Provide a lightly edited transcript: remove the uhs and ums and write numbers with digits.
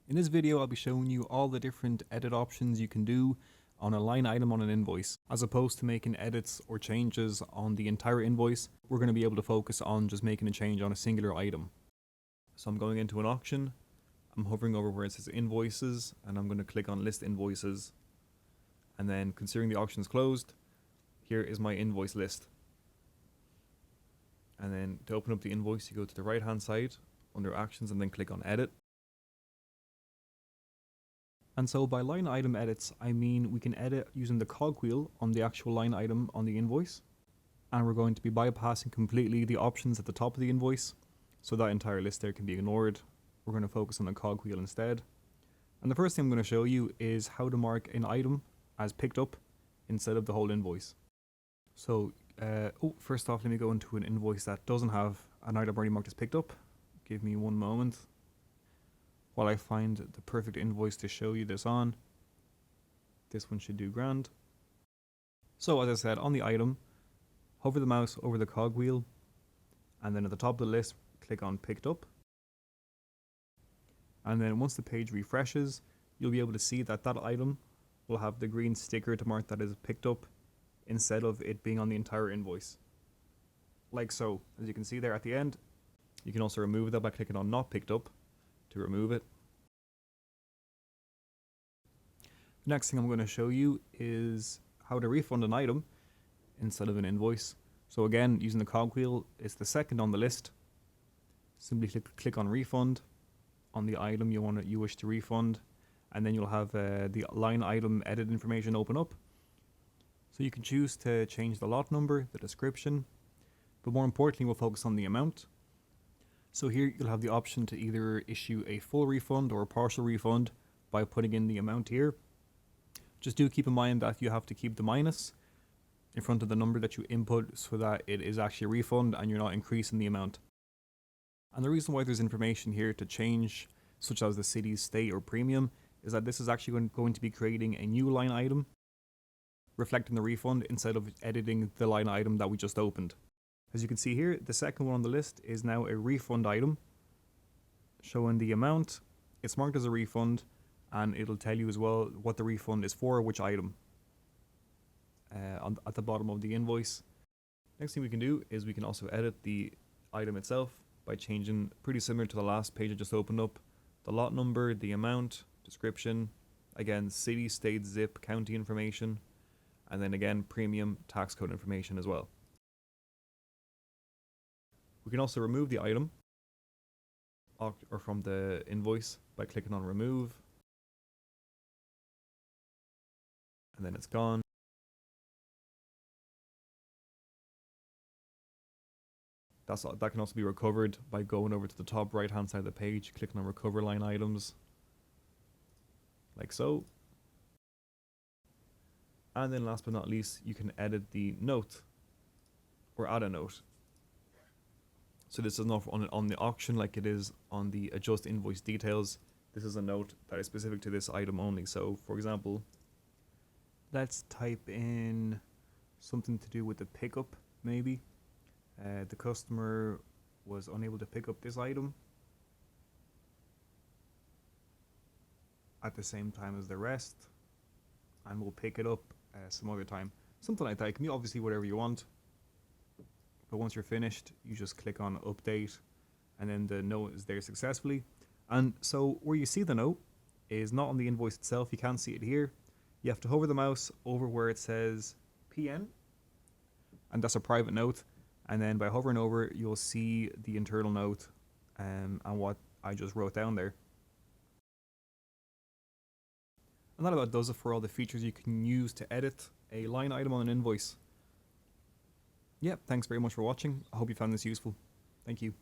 In this video, I'll be showing you all the different edit options you can do on a line item on an invoice. As opposed to making edits or changes on the entire invoice, we're going to be able to focus on just making a change on a singular item. So I'm going into an auction, I'm hovering over where it says invoices, and I'm going to click on list invoices. And then considering the auction is closed, here is my invoice list. And then to open up the invoice, you go to the right hand side under actions and then click on edit. And so by line item edits, I mean we can edit using the cogwheel on the actual line item on the invoice. And we're going to be bypassing completely the options at the top of the invoice. So that entire list there can be ignored. We're going to focus on the cogwheel instead. And the first thing I'm going to show you is how to mark an item as picked up instead of the whole invoice. So, first off, let me go into an invoice that doesn't have an item already marked as picked up. Give me one moment while I find the perfect invoice to show you this on. This one should do grand. So as I said, on the item, hover the mouse over the cogwheel, and then at the top of the list, click on picked up. And then once the page refreshes, you'll be able to see that that item will have the green sticker to mark that is picked up instead of it being on the entire invoice. Like so, as you can see there at the end. You can also remove that by clicking on not picked up to remove it. The next thing I'm going to show you is how to refund an item instead of an invoice. So again, using the cogwheel, it's the second on the list. Simply click on refund on the item you wish to refund, and then you'll have the line item edit information open up. So you can choose to change the lot number, the description, but more importantly, we'll focus on the amount. So here you'll have the option to either issue a full refund or a partial refund by putting in the amount here. Just do keep in mind that you have to keep the minus in front of the number that you input so that it is actually a refund and you're not increasing the amount. And the reason why there's information here to change, such as the city, state, or premium, is that this is actually going to be creating a new line item reflecting the refund instead of editing the line item that we just opened. As you can see here, the second one on the list is now a refund item, showing the amount. It's marked as a refund, and it'll tell you as well what the refund is for, which item, at the bottom of the invoice. Next thing we can do is we can also edit the item itself by changing, pretty similar to the last page I just opened up, the lot number, the amount, description, again city, state, zip, county information, and then again premium, tax code information as well. We can also remove the item or from the invoice by clicking on remove, and then it's gone. That can also be recovered by going over to the top right hand side of the page, clicking on recover line items, like so. And then last but not least, you can edit the note or add a note. So this is not on the auction like it is on the adjust invoice details. This is a note that is specific to this item only. So for example, let's type in something to do with the pickup maybe. The customer was unable to pick up this item at the same time as the rest, and we'll pick it up some other time. Something like that. It can be obviously whatever you want, but once you're finished, you just click on update, and then the note is there successfully. And so where you see the note is not on the invoice itself. You can't see it here. You have to hover the mouse over where it says PN, and that's a private note. And then by hovering over, you'll see the internal note and what I just wrote down there. And that about does it for all the features you can use to edit a line item on an invoice. Yeah, thanks very much for watching. I hope you found this useful. Thank you.